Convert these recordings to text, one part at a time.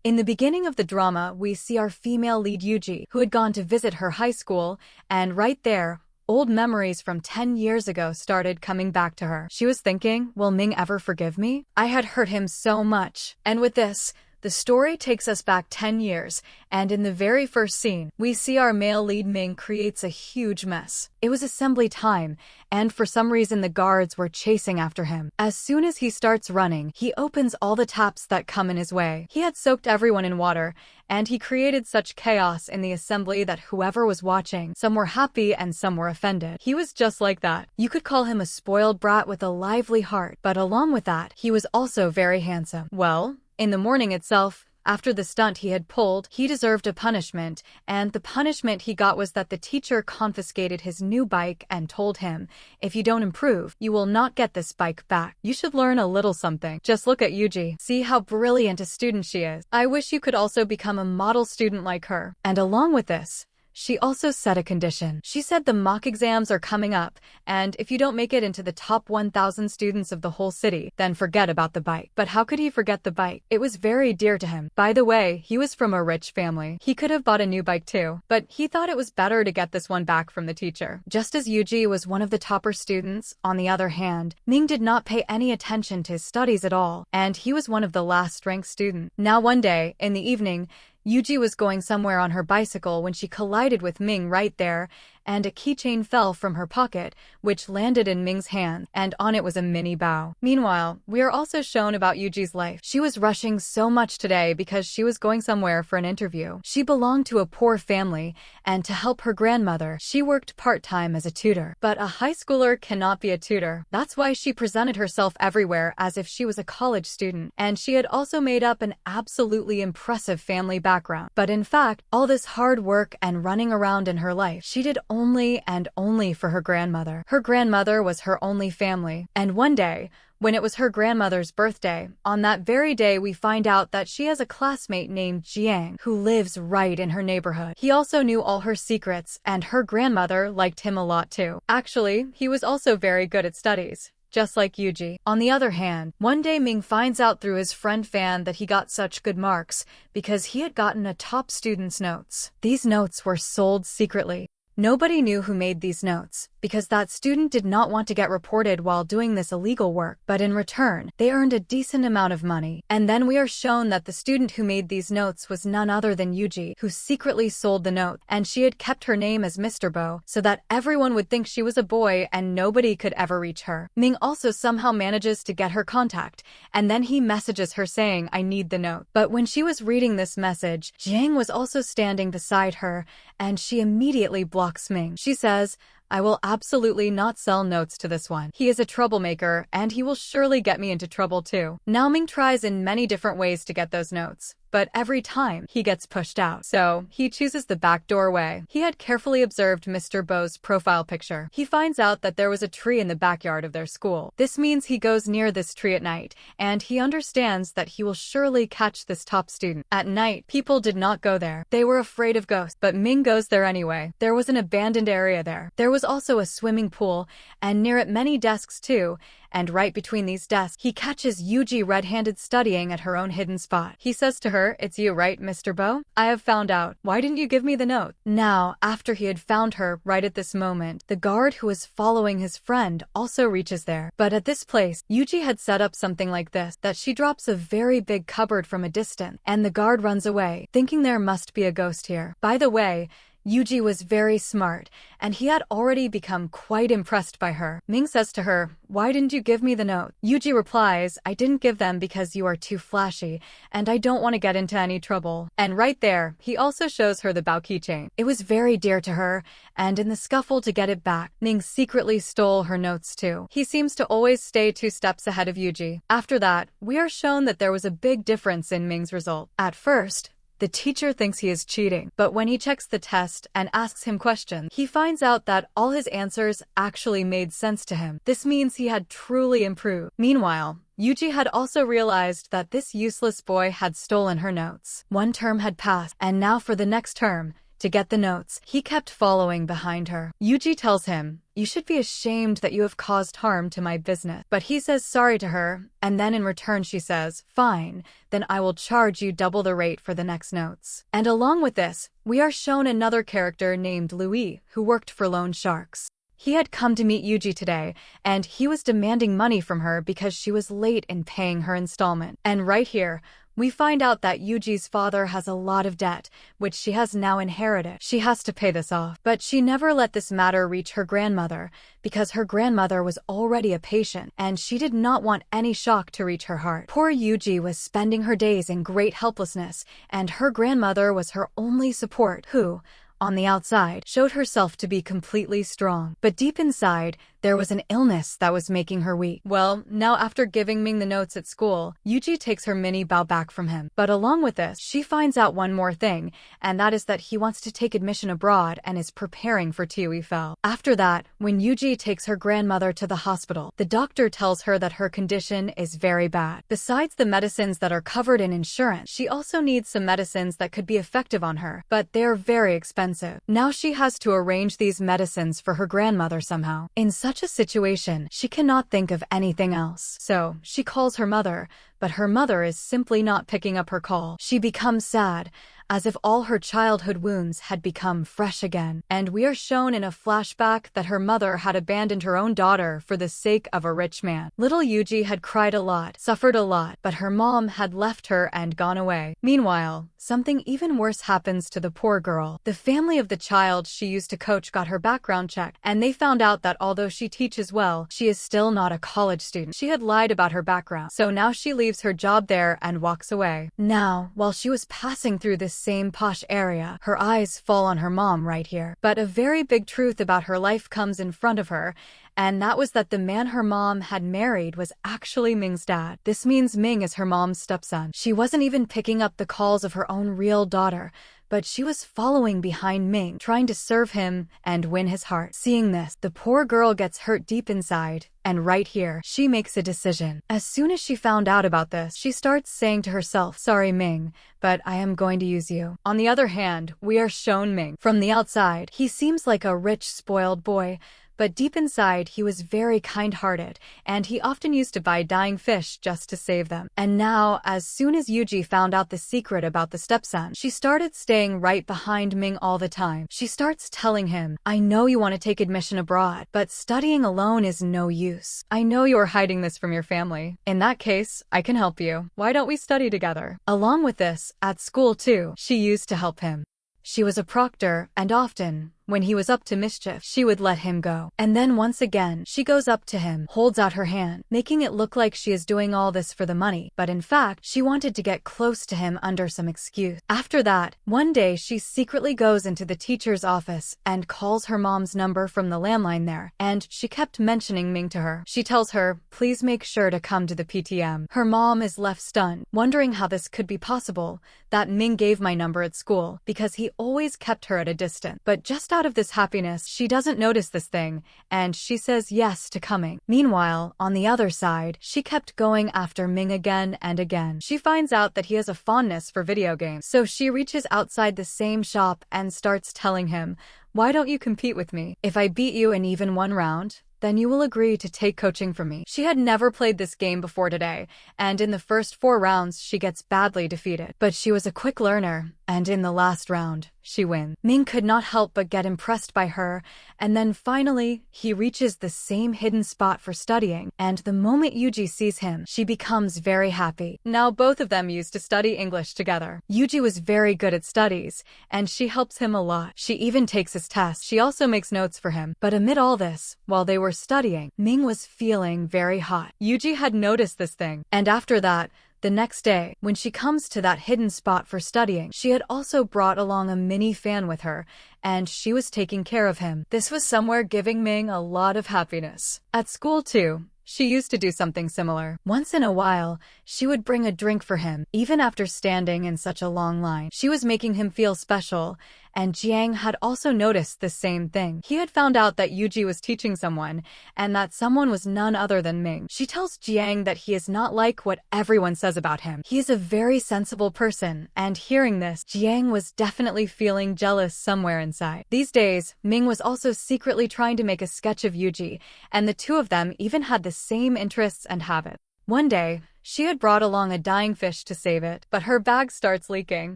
In the beginning of the drama, we see our female lead Yuji, who had gone to visit her high school, and right there, old memories from 10 years ago started coming back to her. She was thinking, will Ming ever forgive me? I had hurt him so much. And with this, the story takes us back 10 years, and in the very first scene, we see our male lead Ming creates a huge mess. It was assembly time, and for some reason the guards were chasing after him. As soon as he starts running, he opens all the taps that come in his way. He had soaked everyone in water, and he created such chaos in the assembly that whoever was watching, some were happy and some were offended. He was just like that. You could call him a spoiled brat with a lively heart, but along with that, he was also very handsome. Well, in the morning itself, after the stunt he had pulled, he deserved a punishment, and the punishment he got was that the teacher confiscated his new bike and told him, if you don't improve, you will not get this bike back. You should learn a little something. Just look at Yuji. See how brilliant a student she is. I wish you could also become a model student like her. And along with this, she also set a condition. She said the mock exams are coming up, and if you don't make it into the top 1,000 students of the whole city, then forget about the bike. But how could he forget the bike? It was very dear to him. By the way, he was from a rich family. He could have bought a new bike too, but he thought it was better to get this one back from the teacher. Just as Yuji was one of the topper students, on the other hand, Ming did not pay any attention to his studies at all, and he was one of the last ranked students. Now one day, in the evening, Yuji was going somewhere on her bicycle when she collided with Ming right there, and a keychain fell from her pocket, which landed in Ming's hand, and on it was a mini bow. Meanwhile, we are also shown about Yuji's life. She was rushing so much today because she was going somewhere for an interview. She belonged to a poor family, and to help her grandmother, she worked part-time as a tutor. But a high schooler cannot be a tutor. That's why she presented herself everywhere as if she was a college student, and she had also made up an absolutely impressive family background. But in fact, all this hard work and running around in her life, she did only and only for her grandmother. Her grandmother was her only family. And one day, when it was her grandmother's birthday, on that very day we find out that she has a classmate named Jiang who lives right in her neighborhood. He also knew all her secrets, and her grandmother liked him a lot too. Actually, he was also very good at studies, just like Yuji. On the other hand, one day Ming finds out through his friend Fan that he got such good marks because he had gotten a top student's notes. These notes were sold secretly. Nobody knew who made these notes, because that student did not want to get reported while doing this illegal work, but in return, they earned a decent amount of money. And then we are shown that the student who made these notes was none other than Yuji, who secretly sold the note, and she had kept her name as Mr. Bo, so that everyone would think she was a boy and nobody could ever reach her. Ming also somehow manages to get her contact, and then he messages her saying, I need the note. But when she was reading this message, Jiang was also standing beside her, and she immediately blocks Ming. She says, I will absolutely not sell notes to this one. He is a troublemaker, and he will surely get me into trouble too. Now Ming tries in many different ways to get those notes, but every time, he gets pushed out. So, he chooses the back doorway. He had carefully observed Mr. Bo's profile picture. He finds out that there was a tree in the backyard of their school. This means he goes near this tree at night, and he understands that he will surely catch this top student. At night, people did not go there. They were afraid of ghosts, but Ming goes there anyway. There was an abandoned area there. There was also a swimming pool, and near it many desks too, and right between these desks, he catches Yuji red-handed studying at her own hidden spot. He says to her, it's you, right, Mr. Bo? I have found out. Why didn't you give me the note? Now, after he had found her right at this moment, the guard who was following his friend also reaches there. But at this place, Yuji had set up something like this, that she drops a very big cupboard from a distance, and the guard runs away, thinking there must be a ghost here. By the way, Yuji was very smart, and he had already become quite impressed by her. Ming says to her, why didn't you give me the note? Yuji replies, I didn't give them because you are too flashy, and I don't want to get into any trouble. And right there, he also shows her the Bao keychain. It was very dear to her, and in the scuffle to get it back, Ming secretly stole her notes too. He seems to always stay 2 steps ahead of Yuji. After that, we are shown that there was a big difference in Ming's result. At first, the teacher thinks he is cheating, but when he checks the test and asks him questions, he finds out that all his answers actually made sense to him. This means he had truly improved. Meanwhile, Yuji had also realized that this useless boy had stolen her notes. 1 term had passed, and now for the next term, to get the notes. He kept following behind her. Yuji tells him, "You should be ashamed that you have caused harm to my business." But he says sorry to her, and then in return she says, "Fine, then I will charge you double the rate for the next notes." And along with this, we are shown another character named Louis, who worked for loan sharks. He had come to meet Yuji today, and he was demanding money from her because she was late in paying her installment. And right here, we find out that Yuji's father has a lot of debt, which she has now inherited. She has to pay this off. But she never let this matter reach her grandmother, because her grandmother was already a patient, and she did not want any shock to reach her heart. Poor Yuji was spending her days in great helplessness, and her grandmother was her only support, who, on the outside, showed herself to be completely strong. But deep inside, there was an illness that was making her weak. Well, now after giving Ming the notes at school, Yuji takes her mini bow back from him. But along with this, she finds out one more thing, and that is that he wants to take admission abroad and is preparing for TOEFL. After that, when Yuji takes her grandmother to the hospital, the doctor tells her that her condition is very bad. Besides the medicines that are covered in insurance, she also needs some medicines that could be effective on her, but they're very expensive. Now she has to arrange these medicines for her grandmother somehow. In such a situation, she cannot think of anything else. So, she calls her mother, but her mother is simply not picking up her call. She becomes sad, as if all her childhood wounds had become fresh again. And we are shown in a flashback that her mother had abandoned her own daughter for the sake of a rich man. Little Yuji had cried a lot, suffered a lot, but her mom had left her and gone away. Meanwhile, something even worse happens to the poor girl. The family of the child she used to coach got her background checked, and they found out that although she teaches well, she is still not a college student. She had lied about her background, so now she leaves her job there and walks away. Now, while she was passing through this same posh area, her eyes fall on her mom right here. But a very big truth about her life comes in front of her, and that was that the man her mom had married was actually Ming's dad. This means Ming is her mom's stepson. She wasn't even picking up the calls of her own real daughter, but she was following behind Ming, trying to serve him and win his heart. Seeing this, the poor girl gets hurt deep inside, and right here, she makes a decision. As soon as she found out about this, she starts saying to herself, "Sorry, Ming, but I am going to use you." On the other hand, we are shown Ming. From the outside, he seems like a rich, spoiled boy, but deep inside he was very kind-hearted, and he often used to buy dying fish just to save them. And now, as soon as Yuji found out the secret about the stepson, she started staying right behind Ming all the time. She starts telling him, "I know you want to take admission abroad, but studying alone is no use. I know you are hiding this from your family. In that case, I can help you. Why don't we study together?" Along with this, at school too, she used to help him. She was a proctor, and often, when he was up to mischief, she would let him go. And then once again, she goes up to him, holds out her hand, making it look like she is doing all this for the money, but in fact, she wanted to get close to him under some excuse. After that, one day she secretly goes into the teacher's office and calls her mom's number from the landline there, and she kept mentioning Ming to her. She tells her, "Please make sure to come to the PTM." Her mom is left stunned, wondering how this could be possible, that Ming gave my number at school, because he always kept her at a distance. But just out of this happiness, she doesn't notice this thing, and she says yes to coming. Meanwhile, on the other side, she kept going after Ming again and again. She finds out that he has a fondness for video games, so she reaches outside the same shop and starts telling him, "Why don't you compete with me? If I beat you in even one round, then you will agree to take coaching from me." She had never played this game before today, and in the first 4 rounds she gets badly defeated. But she was a quick learner, and in the last round, she wins. Ming could not help but get impressed by her, and then finally, he reaches the same hidden spot for studying, and the moment Yuji sees him, she becomes very happy. Now both of them used to study English together. Yuji was very good at studies, and she helps him a lot. She even takes his tests. She also makes notes for him. But amid all this, while they were studying, Ming was feeling very hot. Yuji had noticed this thing, and after that, the next day, when she comes to that hidden spot for studying, she had also brought along a mini fan with her, and she was taking care of him. This was somewhere giving Ming a lot of happiness. At school too, she used to do something similar. Once in a while, she would bring a drink for him, even after standing in such a long line. She was making him feel special, and Jiang had also noticed the same thing. He had found out that Yuji was teaching someone, and that someone was none other than Ming. She tells Jiang that he is not like what everyone says about him. He is a very sensible person, and hearing this, Jiang was definitely feeling jealous somewhere inside. These days, Ming was also secretly trying to make a sketch of Yuji, and the two of them even had the same interests and habits. One day, she had brought along a dying fish to save it, but her bag starts leaking.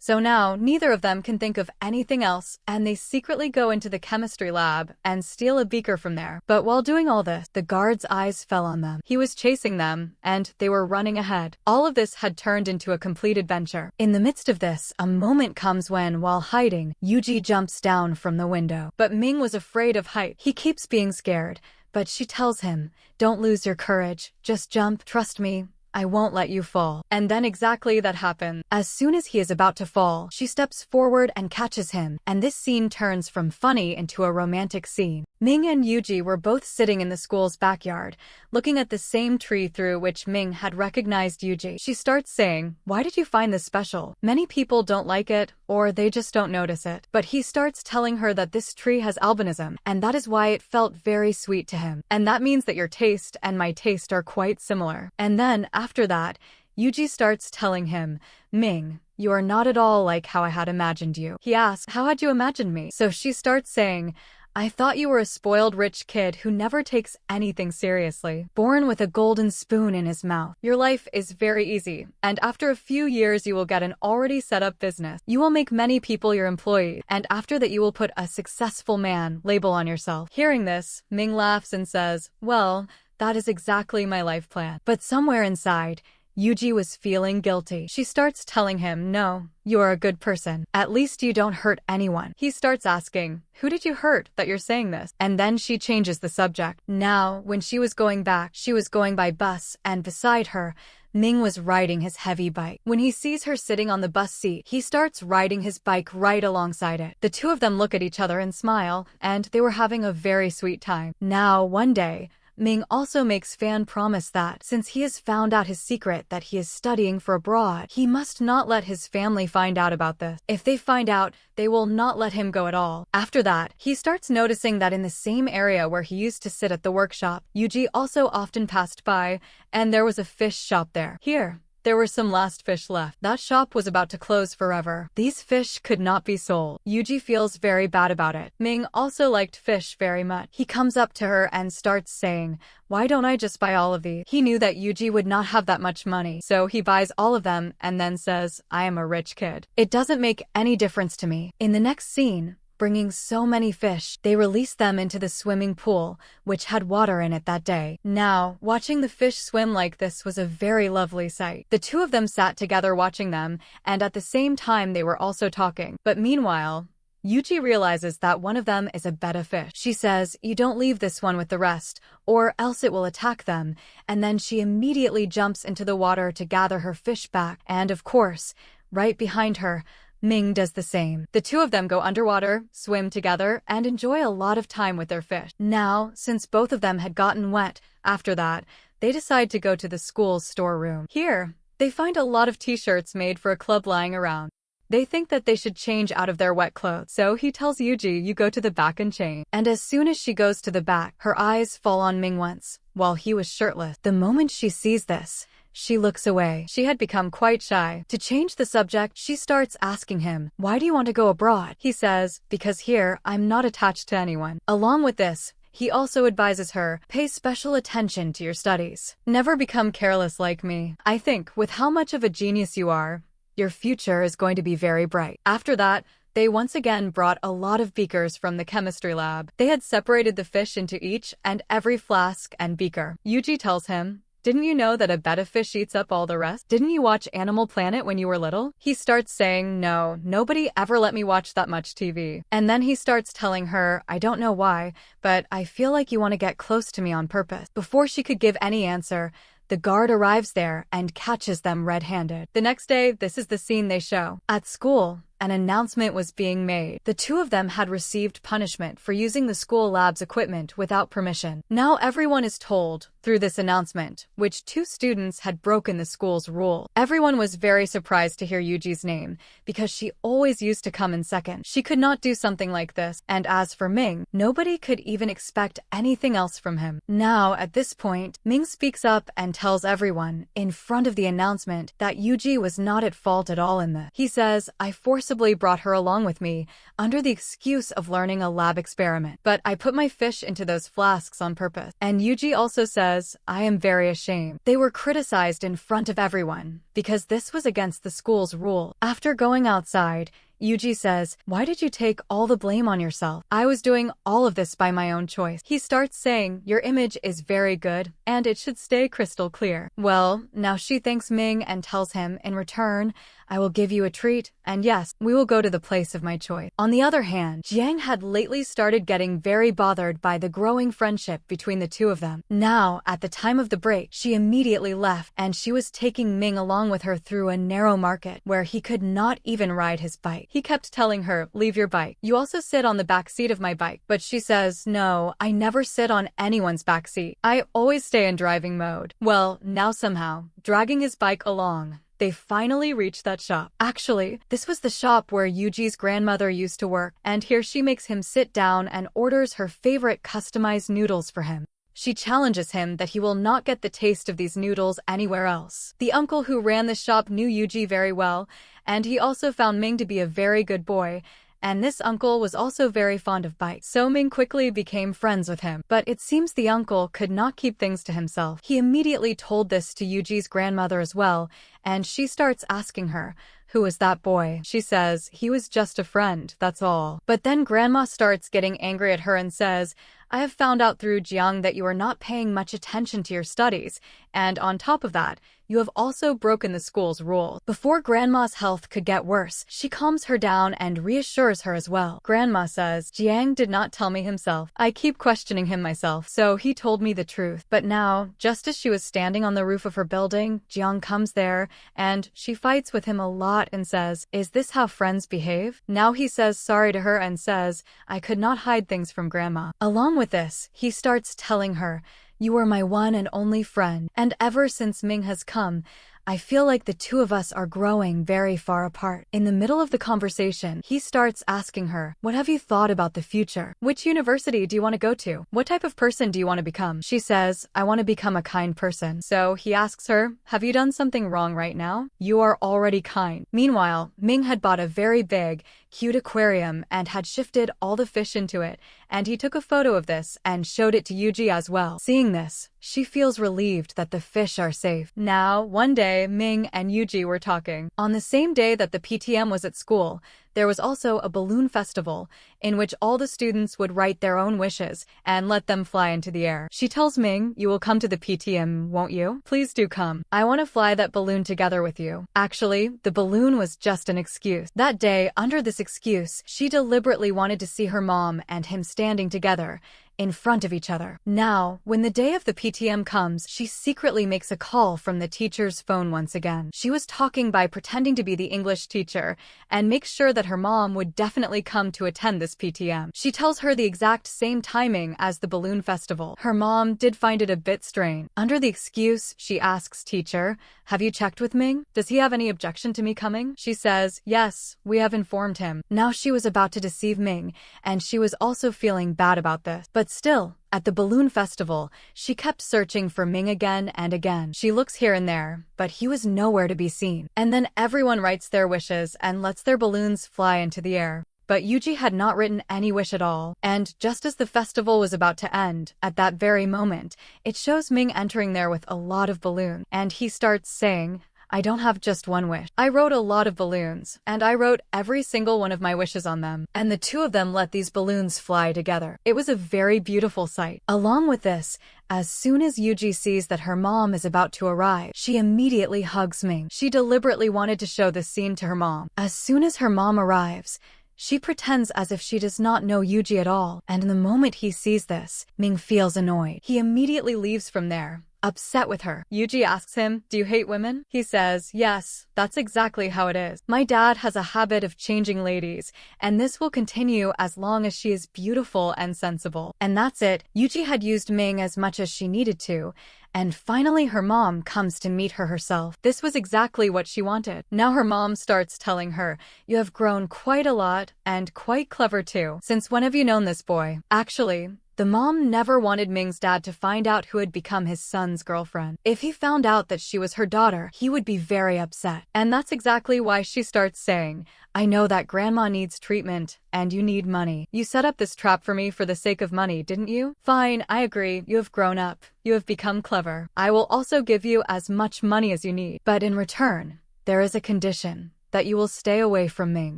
So now, neither of them can think of anything else, and they secretly go into the chemistry lab and steal a beaker from there. But while doing all this, the guard's eyes fell on them. He was chasing them, and they were running ahead. All of this had turned into a complete adventure. In the midst of this, a moment comes when, while hiding, Yuji jumps down from the window. But Ming was afraid of height. He keeps being scared, but she tells him, "Don't lose your courage. Just jump. Trust me. I won't let you fall." And then exactly that happens. As soon as he is about to fall, she steps forward and catches him, and this scene turns from funny into a romantic scene. Ming and Yuji were both sitting in the school's backyard, looking at the same tree through which Ming had recognized Yuji. She starts saying, "Why did you find this special? Many people don't like it, or they just don't notice it." But he starts telling her that this tree has albinism, and that is why it felt very sweet to him. And that means that your taste and my taste are quite similar. And then, after that, Yuji starts telling him, "Ming, you are not at all like how I had imagined you." He asks, "How had you imagined me?" So she starts saying, "I thought you were a spoiled rich kid who never takes anything seriously, born with a golden spoon in his mouth. Your life is very easy, and after a few years you will get an already set up business. You will make many people your employees, and after that you will put a successful man label on yourself." Hearing this, Ming laughs and says, "Well, that is exactly my life plan." But somewhere inside, Yuji was feeling guilty. She starts telling him, "No, you are a good person. At least you don't hurt anyone." He starts asking, "Who did you hurt that you're saying this?" And then she changes the subject. Now, when she was going back, she was going by bus, and beside her, Ming was riding his heavy bike. When he sees her sitting on the bus seat, he starts riding his bike right alongside it. The two of them look at each other and smile, and they were having a very sweet time. Now, one day, Ming also makes Fan promise that, since he has found out his secret that he is studying for abroad, he must not let his family find out about this. If they find out, they will not let him go at all. After that, he starts noticing that in the same area where he used to sit at the workshop, Yuji also often passed by, and there was a fish shop there. Here, there were some last fish left. That shop was about to close forever. These fish could not be sold. Yuji feels very bad about it. Ming also liked fish very much. He comes up to her and starts saying, "Why don't I just buy all of these?" He knew that Yuji would not have that much money, so he buys all of them and then says, "I am a rich kid. It doesn't make any difference to me." In the next scene, bringing so many fish, they released them into the swimming pool, which had water in it that day. Now, watching the fish swim like this was a very lovely sight. The two of them sat together watching them, and at the same time they were also talking. But meanwhile, Yuji realizes that one of them is a betta fish. She says, "You don't leave this one with the rest, or else it will attack them," and then she immediately jumps into the water to gather her fish back. And of course, right behind her, Ming does the same. The two of them go underwater, swim together, and enjoy a lot of time with their fish. Now, since both of them had gotten wet, after that, they decide to go to the school's storeroom. Here, they find a lot of t-shirts made for a club lying around. They think that they should change out of their wet clothes, so he tells Yuji, "You go to the back and change." And as soon as she goes to the back, her eyes fall on Ming once, while he was shirtless. The moment she sees this, she looks away. She had become quite shy. To change the subject, she starts asking him, "Why do you want to go abroad?" He says, "Because here, I'm not attached to anyone." Along with this, he also advises her, "Pay special attention to your studies. Never become careless like me. I think, with how much of a genius you are, your future is going to be very bright." After that, they once again brought a lot of beakers from the chemistry lab. They had separated the fish into each and every flask and beaker. Yuji tells him, "Didn't you know that a betta fish eats up all the rest? Didn't you watch Animal Planet when you were little?" He starts saying, "No, nobody ever let me watch that much TV." And then he starts telling her, "I don't know why, but I feel like you want to get close to me on purpose." Before she could give any answer, the guard arrives there and catches them red-handed. The next day, this is the scene they show. At school, an announcement was being made. The two of them had received punishment for using the school lab's equipment without permission. Now everyone is told through this announcement, which 2 students had broken the school's rule. Everyone was very surprised to hear Yuji's name, because she always used to come in second. She could not do something like this, and as for Ming, nobody could even expect anything else from him. Now, at this point, Ming speaks up and tells everyone, in front of the announcement, that Yuji was not at fault at all in this. He says, I forcibly brought her along with me, under the excuse of learning a lab experiment. But I put my fish into those flasks on purpose. And Yuji also says, I am very ashamed. They were criticized in front of everyone, because this was against the school's rule. After going outside, Yuji says, why did you take all the blame on yourself? I was doing all of this by my own choice. He starts saying, your image is very good, and it should stay crystal clear. Well, now she thanks Ming and tells him, in return, I will give you a treat, and yes, we will go to the place of my choice. On the other hand, Jiang had lately started getting very bothered by the growing friendship between the 2 of them. Now, at the time of the break, she immediately left, and she was taking Ming along with her through a narrow market, where he could not even ride his bike. He kept telling her, leave your bike. You also sit on the back seat of my bike. But she says, no, I never sit on anyone's back seat. I always stay in driving mode. Well, now somehow, dragging his bike along, they finally reached that shop. Actually, this was the shop where Yuji's grandmother used to work, and here she makes him sit down and orders her favorite customized noodles for him. She challenges him that he will not get the taste of these noodles anywhere else. The uncle who ran the shop knew Yuji very well, and he also found Ming to be a very good boy, and this uncle was also very fond of bikes. So Ming quickly became friends with him. But it seems the uncle could not keep things to himself. He immediately told this to Yuji's grandmother as well, and she starts asking her, who is that boy? She says, he was just a friend, that's all. But then Grandma starts getting angry at her and says, I have found out through Jiang that you are not paying much attention to your studies, and on top of that, you have also broken the school's rules. Before Grandma's health could get worse, she calms her down and reassures her as well. Grandma says, Jiang did not tell me himself. I keep questioning him myself, so he told me the truth. But now, just as she was standing on the roof of her building, Jiang comes there, and she fights with him a lot and says, is this how friends behave? Now he says sorry to her and says, I could not hide things from Grandma. Along with this, he starts telling her, you are my one and only friend, and ever since Ming has come, I feel like the 2 of us are growing very far apart. In the middle of the conversation, he starts asking her, what have you thought about the future? Which university do you want to go to? What type of person do you want to become? She says, I want to become a kind person. So he asks her, have you done something wrong right now? You are already kind. Meanwhile, Ming had bought a very big, cute aquarium and had shifted all the fish into it, and he took a photo of this and showed it to Yuji as well. Seeing this, she feels relieved that the fish are safe. Now, one day, Ming and Yuji were talking. On the same day that the PTM was at school, there was also a balloon festival, in which all the students would write their own wishes and let them fly into the air. She tells Ming, you will come to the PTM, won't you? Please do come. I want to fly that balloon together with you. Actually, the balloon was just an excuse. That day, under this excuse, she deliberately wanted to see her mom and him standing together, in front of each other. Now, when the day of the PTM comes, she secretly makes a call from the teacher's phone once again. She was talking by pretending to be the English teacher and makes sure that her mom would definitely come to attend this PTM. She tells her the exact same timing as the balloon festival. Her mom did find it a bit strange. Under the excuse, she asks teacher, have you checked with Ming? Does he have any objection to me coming? She says, yes, we have informed him. Now she was about to deceive Ming, and she was also feeling bad about this. But still, at the balloon festival, she kept searching for Ming again and again. She looks here and there, but he was nowhere to be seen. And then everyone writes their wishes and lets their balloons fly into the air. But Yuji had not written any wish at all, and just as the festival was about to end, at that very moment, it shows Ming entering there with a lot of balloons, and he starts saying, I don't have just one wish. I wrote a lot of balloons, and I wrote every single one of my wishes on them, and the 2 of them let these balloons fly together. It was a very beautiful sight. Along with this, as soon as Yuji sees that her mom is about to arrive, she immediately hugs Ming. She deliberately wanted to show this scene to her mom. As soon as her mom arrives, she pretends as if she does not know Yuji at all, and in the moment he sees this, Ming feels annoyed. He immediately leaves from there. upset with her. Yuji asks him, do you hate women? He says, yes, that's exactly how it is. My dad has a habit of changing ladies, and this will continue as long as she is beautiful and sensible. And that's it. Yuji had used Ming as much as she needed to, and finally her mom comes to meet her herself. This was exactly what she wanted. Now her mom starts telling her, you have grown quite a lot, and quite clever too. Since when have you known this boy? Actually, the mom never wanted Ming's dad to find out who had become his son's girlfriend. If he found out that she was her daughter, he would be very upset. And that's exactly why she starts saying, I know that grandma needs treatment, and you need money. You set up this trap for me for the sake of money, didn't you? Fine, I agree, you have grown up. You have become clever. I will also give you as much money as you need. But in return, there is a condition, that you will stay away from Ming.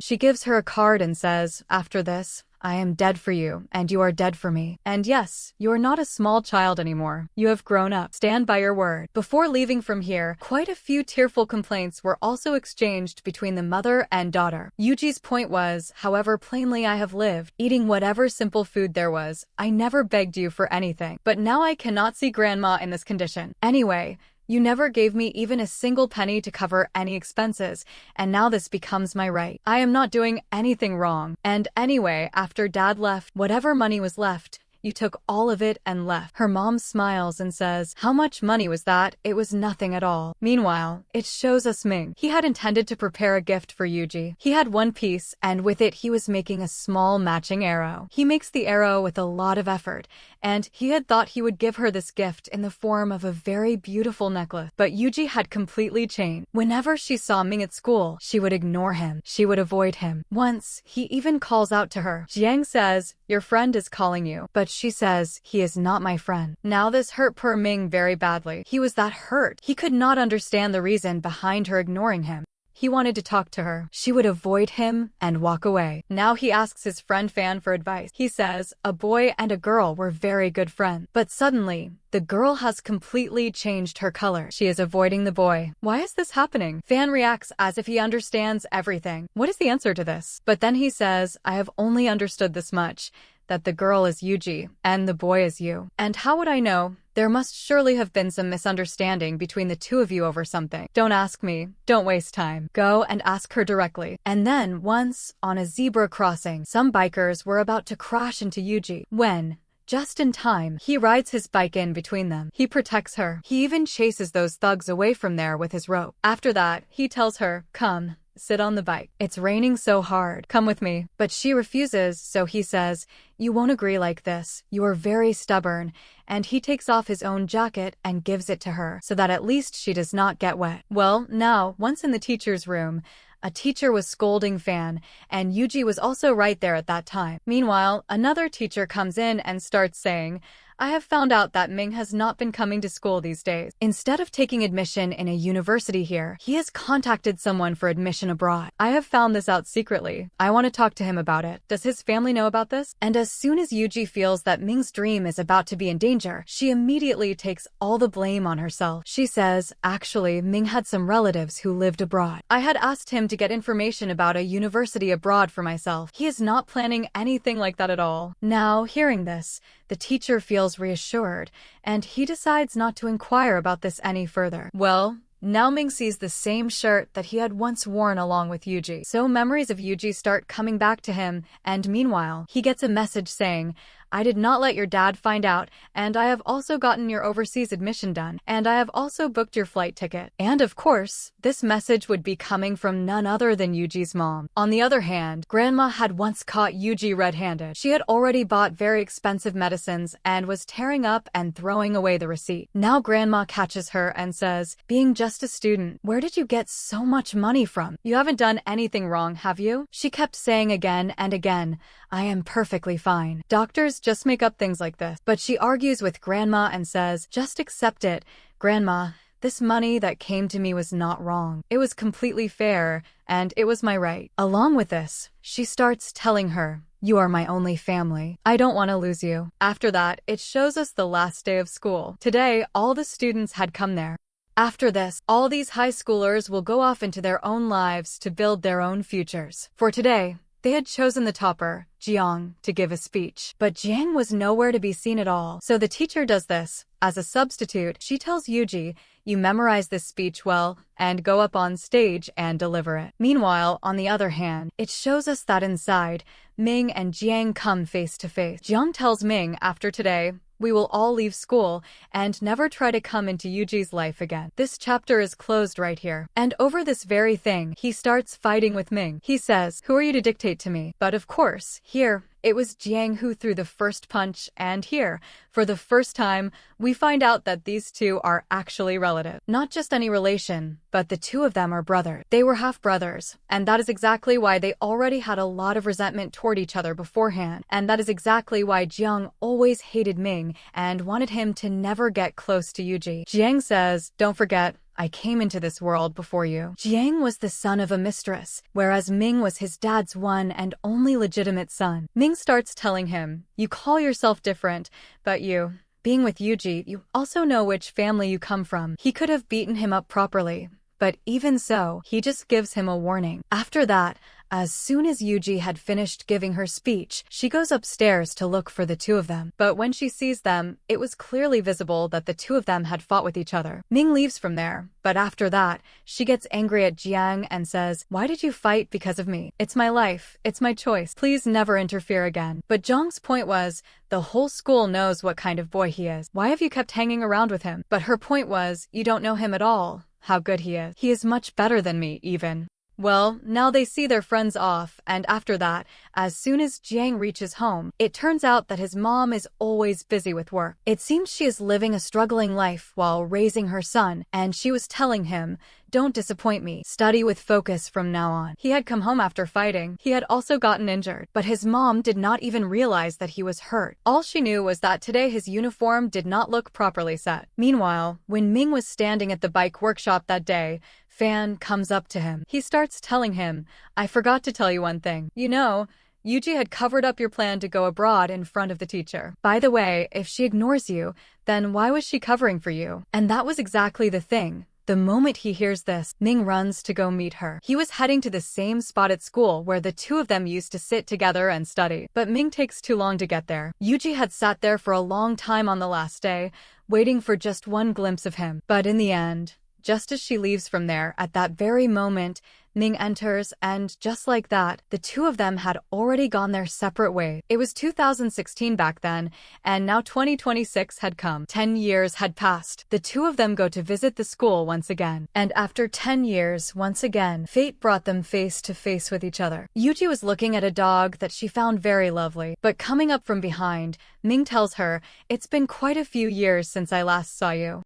She gives her a card and says, after this, I am dead for you, and you are dead for me. And yes, you are not a small child anymore. You have grown up. Stand by your word. Before leaving from here, quite a few tearful complaints were also exchanged between the mother and daughter. Yuji's point was, however plainly I have lived, eating whatever simple food there was, I never begged you for anything. But now I cannot see grandma in this condition. Anyway, you never gave me even a single penny to cover any expenses, and now this becomes my right. I am not doing anything wrong. And anyway, after dad left, whatever money was left, you took all of it and left. Her mom smiles and says, how much money was that? It was nothing at all. Meanwhile, it shows us Ming. He had intended to prepare a gift for Yuji. He had one piece, and with it he was making a small matching arrow. He makes the arrow with a lot of effort, and he had thought he would give her this gift in the form of a very beautiful necklace. But Yuji had completely changed. Whenever she saw Ming at school, she would ignore him. She would avoid him. Once, he even calls out to her. Jiang says, your friend is calling you. But she says, he is not my friend. Now this hurt poor Ming very badly. He was that hurt. He could not understand the reason behind her ignoring him. He wanted to talk to her. She would avoid him and walk away. Now he asks his friend Fan for advice. He says, a boy and a girl were very good friends. But suddenly, the girl has completely changed her color. She is avoiding the boy. Why is this happening? Fan reacts as if he understands everything. What is the answer to this? But then he says, I have only understood this much, that the girl is Yuji, and the boy is you. And how would I know? There must surely have been some misunderstanding between the two of you over something. Don't ask me. Don't waste time. Go and ask her directly. And then, once, on a zebra crossing, some bikers were about to crash into Yuji. When, just in time, he rides his bike in between them. He protects her. He even chases those thugs away from there with his rope. After that, he tells her, come, sit on the bike. It's raining so hard. Come with me. But she refuses, so he says, you won't agree like this. You are very stubborn. And he takes off his own jacket and gives it to her, so that at least she does not get wet. Well, now, once in the teacher's room, a teacher was scolding Fan, and Yuji was also right there at that time. Meanwhile, another teacher comes in and starts saying, I have found out that Ming has not been coming to school these days. Instead of taking admission in a university here, he has contacted someone for admission abroad. I have found this out secretly. I want to talk to him about it. Does his family know about this? And as soon as Yuji feels that Ming's dream is about to be in danger, she immediately takes all the blame on herself. She says, actually, Ming had some relatives who lived abroad. I had asked him to get information about a university abroad for myself. He is not planning anything like that at all. Now, hearing this, the teacher feels reassured, and he decides not to inquire about this any further. Well, now Ming sees the same shirt that he had once worn along with Yuji. So memories of Yuji start coming back to him, and meanwhile, he gets a message saying, I did not let your dad find out, and I have also gotten your overseas admission done, and I have also booked your flight ticket. And of course, this message would be coming from none other than Yuji's mom. On the other hand, Grandma had once caught Yuji red-handed. She had already bought very expensive medicines and was tearing up and throwing away the receipt. Now Grandma catches her and says, being just a student, where did you get so much money from? You haven't done anything wrong, have you? She kept saying again and again, I am perfectly fine. Doctors just make up things like this. But she argues with Grandma and says, just accept it. Grandma, this money that came to me was not wrong. It was completely fair, and it was my right. Along with this, she starts telling her, you are my only family. I don't want to lose you. After that, it shows us the last day of school. Today, all the students had come there. After this, all these high schoolers will go off into their own lives to build their own futures. For today, They had chosen the topper, Jiang, to give a speech, but Jiang was nowhere to be seen at all. So the teacher does this. As a substitute, she tells Yuji, you memorize this speech well, and go up on stage and deliver it. Meanwhile, on the other hand, it shows us that inside, Ming and Jiang come face to face. Jiang tells Ming, after today, we will all leave school and never try to come into Yuji's life again. This chapter is closed right here. And over this very thing, he starts fighting with Ming. He says, who are you to dictate to me? But of course, here, it was Jiang who threw the first punch, and here, for the first time, we find out that these two are actually relatives. Not just any relation, but the two of them are brothers. They were half-brothers, and that is exactly why they already had a lot of resentment toward each other beforehand, and that is exactly why Jiang always hated Ming and wanted him to never get close to Yuji. Jiang says, don't forget, I came into this world before you. Jiang was the son of a mistress, whereas Ming was his dad's one and only legitimate son. Ming starts telling him, you call yourself different, but being with Yuji, you also know which family you come from. He could have beaten him up properly, but even so, he just gives him a warning. After that, as soon as Yuji had finished giving her speech, she goes upstairs to look for the two of them. But when she sees them, it was clearly visible that the two of them had fought with each other. Ming leaves from there, but after that, she gets angry at Jiang and says, why did you fight because of me? It's my life. It's my choice. Please never interfere again. But Jiang's point was, the whole school knows what kind of boy he is. Why have you kept hanging around with him? But her point was, you don't know him at all. How good he is. He is much better than me, even. Well, now they see their friends off, and after that, as soon as Jiang reaches home, it turns out that his mom is always busy with work. It seems she is living a struggling life while raising her son, and she was telling him, don't disappoint me, study with focus from now on. He had come home after fighting. He had also gotten injured, but his mom did not even realize that he was hurt. All she knew was that today his uniform did not look properly set. Meanwhile, when Ming was standing at the bike workshop that day, Fan comes up to him. He starts telling him, I forgot to tell you one thing. You know, Yuji had covered up your plan to go abroad in front of the teacher. By the way, if she ignores you, then why was she covering for you? And that was exactly the thing. The moment he hears this, Ming runs to go meet her. He was heading to the same spot at school where the two of them used to sit together and study. But Ming takes too long to get there. Yuji had sat there for a long time on the last day, waiting for just one glimpse of him. But in the end, just as she leaves from there, at that very moment, Ming enters, and just like that, the two of them had already gone their separate ways. It was 2016 back then, and now 2026 had come. 10 years had passed. The two of them go to visit the school once again. And after 10 years, once again, fate brought them face to face with each other. Yuji was looking at a dog that she found very lovely, but coming up from behind, Ming tells her, it's been quite a few years since I last saw you.